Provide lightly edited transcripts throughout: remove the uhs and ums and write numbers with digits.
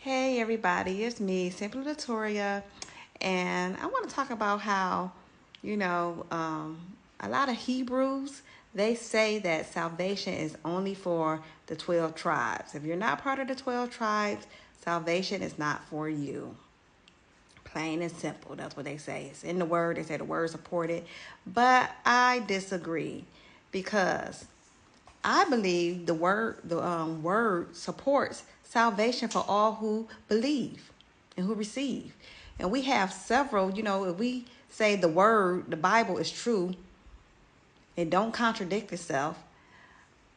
Hey everybody, it's me, Simply Latoria, and I want to talk about how, you know, a lot of Hebrews, they say that salvation is only for the 12 tribes. If you're not part of the 12 tribes, salvation is not for you. Plain and simple, that's what they say. It's in the word, they say the word supported, but I disagree because I believe the word supports salvation for all who believe and who receive. And we have several, if we say the Bible is true, it don't contradict itself.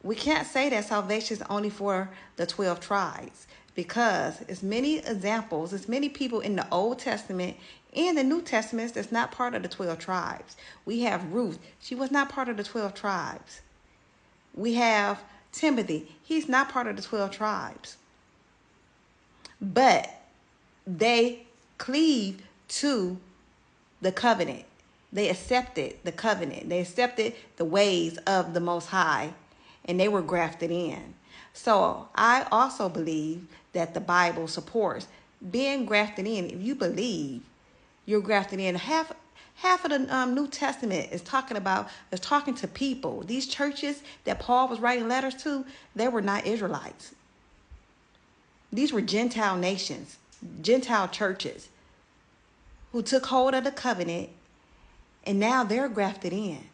We can't say that salvation is only for the 12 tribes because it's many examples, it's many people in the Old Testament and the New Testament that's not part of the 12 tribes. We have Ruth. She was not part of the 12 tribes. We have Timothy. He's not part of the 12 tribes. But they cleave to the covenant. They accepted the covenant. They accepted the ways of the Most High, and they were grafted in. So I also believe that the Bible supports being grafted in. If you believe you're grafted in, half of the New Testament is talking to people. These churches that Paul was writing letters to, they were not Israelites. These were Gentile nations, Gentile churches who took hold of the covenant, and now they're grafted in.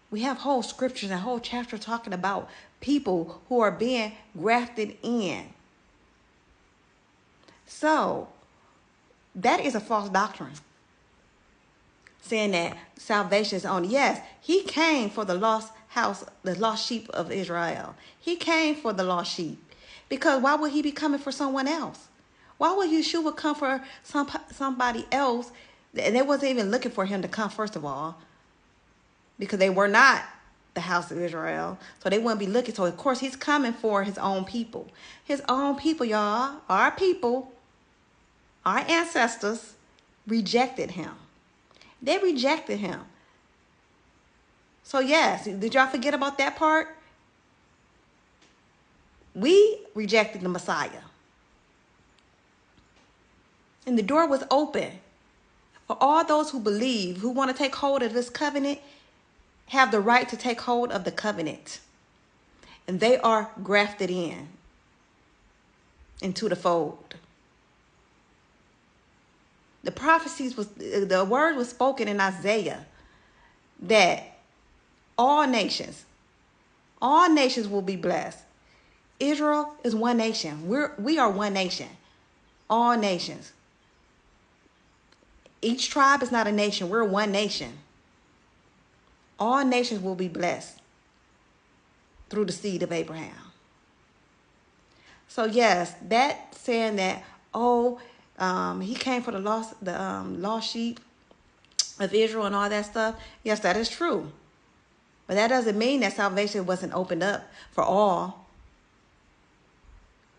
We have whole scriptures and whole chapters talking about people who are being grafted in. So that is a false doctrine, saying that salvation is only. Yes, he came for the lost house, the lost sheep of Israel. He came for the lost sheep. Because why would he be coming for someone else? Why would Yahshua come for somebody else? And they wasn't even looking for him to come, first of all, because they were not the house of Israel. So they wouldn't be looking. So, of course, he's coming for his own people. His own people, y'all, our people, our ancestors rejected him. They rejected him. So, yes, did y'all forget about that part? We rejected the Messiah. And the door was open for all those who believe, who want to take hold of this covenant, have the right to take hold of the covenant. And they are grafted into the fold. The word was spoken in Isaiah that all nations will be blessed. Israel is one nation. We are one nation. All nations. Each tribe is not a nation. We're one nation. All nations will be blessed through the seed of Abraham. So yes, that saying that, he came for the lost sheep of Israel and all that stuff. Yes, that is true. But that doesn't mean that salvation wasn't opened up for all.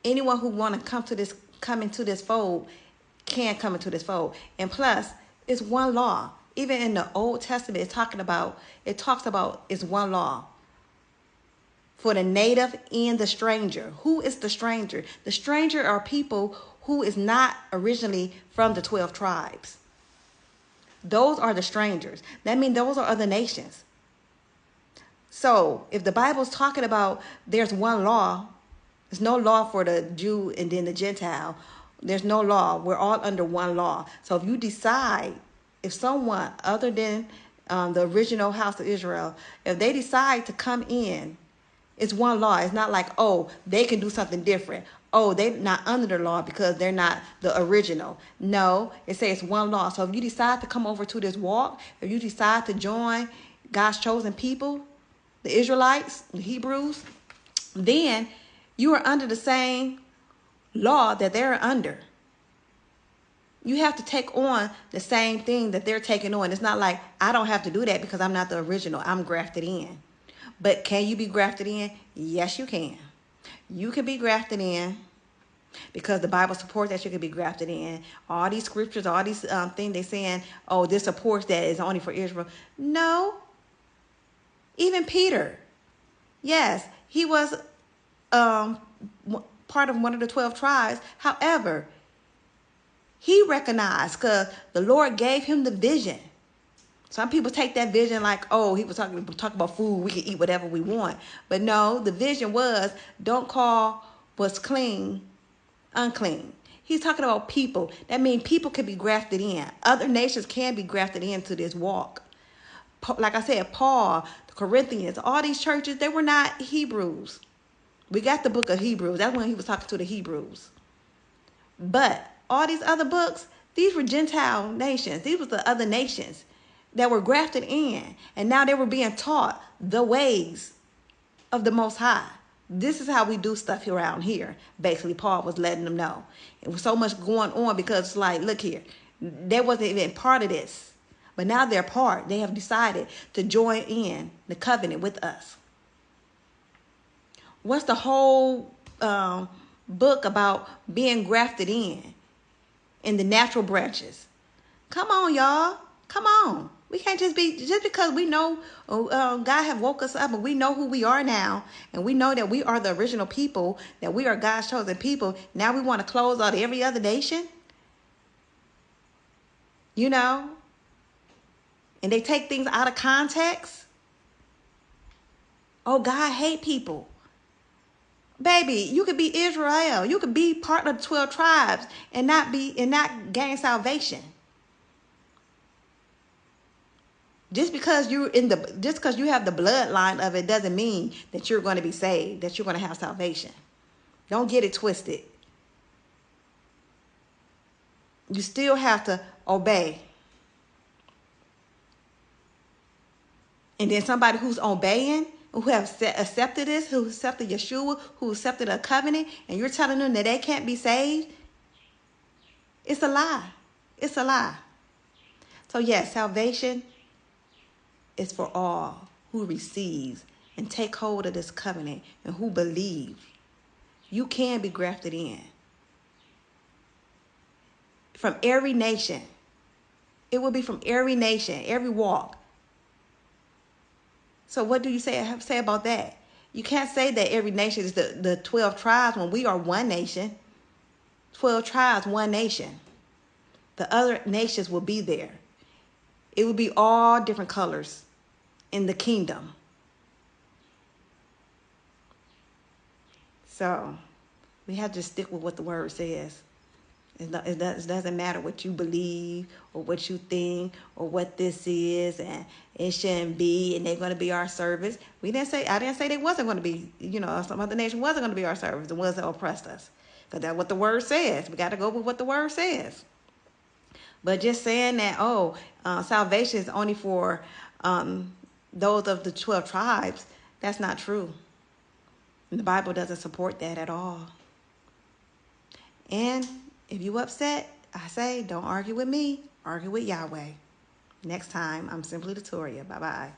Anyone who want to come into this fold can come into this fold. And plus, it's one law. Even in the Old Testament, it talks about it's one law for the native and the stranger. Who is the stranger? The stranger are people who is not originally from the 12 tribes. Those are the strangers. That means those are other nations. So if the Bible is talking about there's one law, there's no law for the Jew and then the Gentile. There's no law. We're all under one law. So if you decide, if someone other than the original house of Israel, if they decide to come in, it's one law. It's not like, they can do something different. They're not under the law because they're not the original. No, it says it's one law. So if you decide to come over to this walk, if you decide to join God's chosen people, the Israelites, the Hebrews, then you are under the same law that they're under. You have to take on the same thing that they're taking on. It's not like I don't have to do that because I'm not the original. I'm grafted in. But can you be grafted in? Yes, you can. You can be grafted in because the Bible supports that you can be grafted in. All these scriptures, all these things they're saying, this supports that it's only for Israel. No. Even Peter. Yes, he was part of one of the 12 tribes. However, he recognized because the Lord gave him the vision. Some people take that vision like, oh, he was talking about food. We can eat whatever we want. But no, the vision was, don't call what's clean unclean. He's talking about people. That means people can be grafted in. Other nations can be grafted into this walk. Like I said, Paul, the Corinthians, all these churches, they were not Hebrews. We got the book of Hebrews. That's when he was talking to the Hebrews. But all these other books, these were Gentile nations. These were the other nations that were grafted in. And now they were being taught the ways of the Most High. This is how we do stuff around here. Basically, Paul was letting them know. It was so much going on because it's like, look here, they wasn't even part of this. But now they're part. They have decided to join in the covenant with us. What's the whole book about being grafted in the natural branches? Come on, y'all. Come on. We can't just because we know God have woke us up and we know who we are now, and we know that we are the original people, that we are God's chosen people. Now we want to close out every other nation, you know, and they take things out of context. Oh, God hate people. Baby, you could be Israel. You could be part of the 12 tribes and not gain salvation. Just because you have the bloodline of it doesn't mean that you're going to be saved, that you're going to have salvation. Don't get it twisted. You still have to obey. And then somebody who's obeying, who have accepted this, who accepted Yahshua, who accepted a covenant, and you're telling them that they can't be saved, it's a lie. It's a lie. So yes, salvation is for all who receives and take hold of this covenant and who believe. You can be grafted in. From every nation. It will be from every nation, every walk. So what do you say about that? You can't say that every nation is the 12 tribes when we are one nation. 12 tribes, one nation. The other nations will be there. It will be all different colors in the kingdom. So we have to stick with what the word says. It doesn't matter what you believe or what you think or what this is, and it shouldn't be, and they're going to be our service. I didn't say they wasn't going to be, some other nation wasn't going to be our service, the ones that oppressed us. Because that's what the word says. We got to go with what the word says. But just saying that, salvation is only for those of the 12 tribes, that's not true. And the Bible doesn't support that at all. And if you upset, I say, don't argue with me. Argue with Yahweh. Next time, I'm Simply Latoria. Bye-bye.